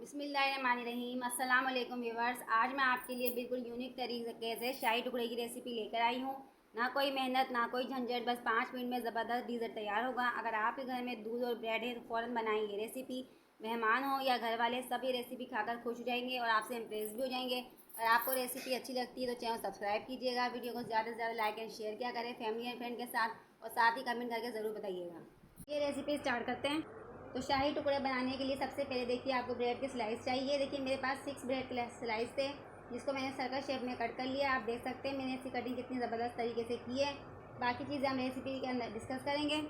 बिस्मिल्लाहिर्रहमानिर्रहीम। अस्सलाम वालेकुम व्यूवर्स। आज मैं आपके लिए बिल्कुल यूनिक तरीके से शाही टुकड़े की रेसिपी लेकर आई हूँ। ना कोई मेहनत ना कोई झंझट, बस 5 मिनट में ज़बरदस्त डिज़र्ट तैयार होगा। अगर आपके घर में दूध और ब्रेड है तो फ़ौरन बनाएं ये रेसिपी। मेहमान हो या घर वाले, सब ये रेसिपी खाकर खुश हो जाएंगे और आपसे इम्प्रेस भी हो जाएंगे। अगर आपको रेसिपी अच्छी लगती है तो चैनल सब्सक्राइब कीजिएगा, वीडियो को ज़्यादा से ज़्यादा लाइक एंड शेयर किया करें फैमिली एंड फ्रेंड के साथ, और साथ ही कमेंट करके ज़रूर बताइएगा। ये रेसिपी स्टार्ट करते हैं। तो शाही टुकड़े बनाने के लिए सबसे पहले देखिए आपको ब्रेड के स्लाइस चाहिए। देखिए मेरे पास 6 ब्रेड के स्लाइस थे, जिसको मैंने सर्कल शेप में कट कर लिया। आप देख सकते हैं मैंने इसकी कटिंग कितनी ज़बरदस्त तरीके से की है। बाकी चीज़ें हम रेसिपी के अंदर डिस्कस करेंगे।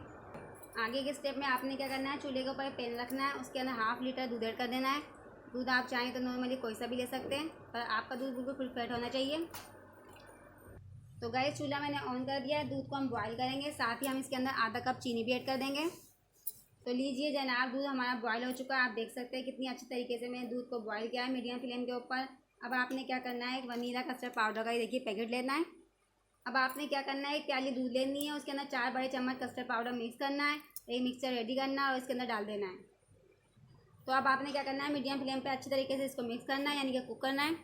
आगे के स्टेप में आपने क्या करना है, चूल्हे के ऊपर पैन रखना है, उसके अंदर ½ लीटर दूध ऐड कर देना है। दूध आप चाहें तो नॉर्मली कोई सा भी ले सकते हैं, पर आपका दूध बिल्कुल फुल फैट होना चाहिए। तो गैस चूल्हा मैंने ऑन कर दिया है। दूध को हम बॉयल करेंगे, साथ ही हम इसके अंदर ½ कप चीनी भी ऐड कर देंगे। तो लीजिए जनाब, दूध हमारा बॉयल हो चुका है। आप देख सकते हैं कितनी अच्छी तरीके से मैंने दूध को बॉयल किया है मीडियम फ्लेम के ऊपर। अब आपने क्या करना है, एक वनीला कस्टर्ड पाउडर का देखिए पैकेट लेना है। अब आपने क्या करना है, एक प्याली दूध लेनी है, उसके अंदर 4 बड़े चम्मच कस्टर्ड पाउडर मिक्स करना है। एक मिक्सचर रेडी करना है और इसके अंदर डाल देना है। तो अब आपने क्या करना है, मीडियम फ्लेम पर अच्छी तरीके से इसको मिक्स करना है, यानी कि कुक करना है।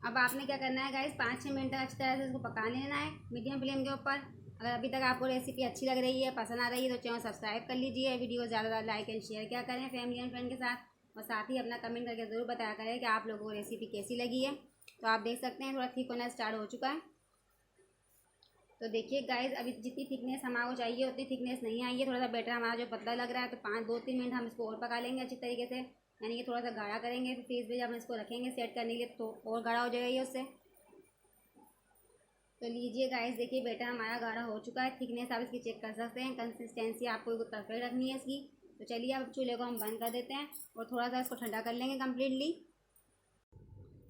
अब आपने क्या करना है गाइस, 5-6 मिनट तक अच्छी तरह से इसको पका लेना है मीडियम फ्लेम के ऊपर। अगर अभी तक आपको रेसिपी अच्छी लग रही है, पसंद आ रही है, तो चैनल सब्सक्राइब कर लीजिए, वीडियो को ज़्यादा लाइक एंड शेयर क्या करें फैमिली एंड फ्रेंड के साथ, और साथ ही अपना कमेंट करके ज़रूर बताया करें कि आप लोगों को रेसिपी कैसी लगी है। तो आप देख सकते हैं थोड़ा थिक होना स्टार्ट हो चुका है। तो देखिए गाइस, अभी जितनी थिकनेस हमारे को चाहिए उतनी थिकनेस नहीं आई है, थोड़ा सा बैटर हमारा जो पतला लग रहा है। तो 2-3 मिनट हम इसको और पका लेंगे अच्छी तरीके से, यानी कि थोड़ा सा गाढ़ा करेंगे। फिर फ्रीज में जब हम इसको रखेंगे सेट करने के लिए तो और गाढ़ा हो जाएगा ये उससे। तो लीजिए गाइस, देखिए बैटर हमारा गाढ़ा हो चुका है। थिकनेस आप इसकी चेक कर सकते हैं, कंसिस्टेंसी आपको परफेक्ट रखनी है इसकी। तो चलिए अब चूल्हे को हम बंद कर देते हैं और थोड़ा सा इसको ठंडा कर लेंगे कम्प्लीटली।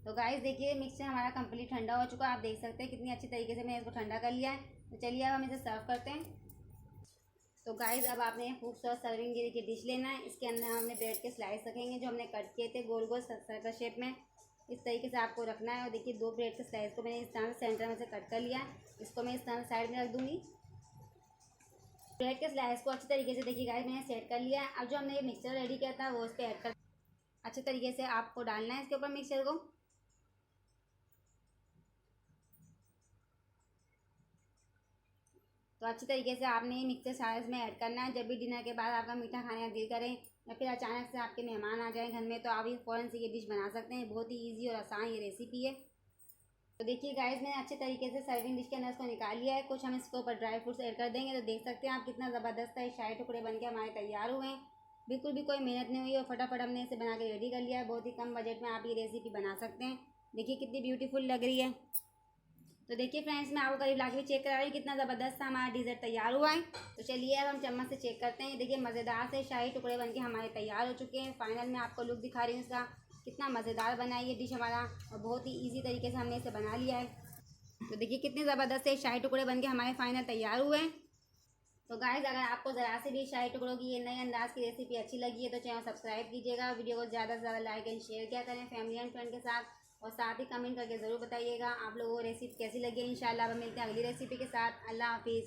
तो गाइस देखिए मिक्सचर हमारा कंप्लीट ठंडा हो चुका है। आप देख सकते हैं कितनी अच्छी तरीके से मैंने इसको ठंडा कर लिया है। तो चलिए अब हम इसे सर्व करते हैं। तो गाइस अब आपने खूबसूरत सर्विंग की देखिए डिश लेना है। इसके अंदर हमने ब्रेड के स्लाइस रखेंगे जो हमने कट किए थे गोल गोल सर्कल शेप में। इस तरीके से आपको रखना है। और देखिए 2 ब्रेड के स्लाइस को मैंने इस तरह से सेंटर में से कट कर लिया है। इसको मैं इस तरह साइड में रख दूँगी। ब्रेड के स्लाइस को अच्छी तरीके से देखिए गाइस मैंने सेट कर लिया है। अब जो हमने ये मिक्सचर रेडी किया था वो इस पर ऐड कर अच्छे तरीके से आपको डालना है इसके ऊपर मिक्सचर को। तो अच्छी तरीके से आपने ये मिक्सचर सारा इसमें ऐड करना है। जब भी डिनर के बाद आपका मीठा खाने का दिल करें या फिर अचानक से आपके मेहमान आ जाएं घर में, तो आप ये फ़ौरन से ये डिश बना सकते हैं। बहुत ही इजी और आसान ये रेसिपी है। तो देखिए गाइस मैंने अच्छे तरीके से सर्विंग डिश के अंदर इसको निकाल लिया है। कुछ हम इसके ऊपर ड्राई फ्रूट्स ऐड कर देंगे। तो देख सकते हैं आप कितना ज़बरदस्त है, शाही टुकड़े बन के हमारे तैयार हुए हैं। बिल्कुल भी कोई मेहनत नहीं हुई और फटाफट हमने इसे बना के रेडी कर लिया है। बहुत ही कम बजट में आप ये रेसिपी बना सकते हैं। देखिए कितनी ब्यूटीफुल लग रही है। तो देखिए फ्रेंड्स, मैं आपको करीब लाके भी चेक करा रही हूँ कितना ज़बरदस्त सा हमारा डिज़र्ट तैयार हुआ है। तो चलिए अब हम चम्मच से चेक करते हैं। देखिए मज़ेदार से शाही टुकड़े बनके हमारे तैयार हो चुके हैं। फाइनल में आपको लुक दिखा रही हूँ इसका, कितना मज़ेदार बना है ये डिश हमारा, और बहुत ही ईजी तरीके से हमने इसे बना लिया है। तो देखिए कितने ज़बरदस्त से शाही टुकड़े बनके हमारे फाइनल तैयार हुए हैं। तो गाइस अगर आपको ज़रा से भी शाही टुकड़ों की ये नए अंदाज़ की रेसिपी अच्छी लगी है तो चैनल सब्सक्राइब कीजिएगा, वीडियो को ज़्यादा से ज़्यादा लाइक एंड शेयर किया करें फैमिली एंड फ्रेंड के साथ, और साथ ही कमेंट करके ज़रूर बताइएगा आप लोगों को रेसिपी कैसी लगी है। इंशाल्लाह अब मिलते हैं अगली रेसिपी के साथ। अल्लाह हाफिज़।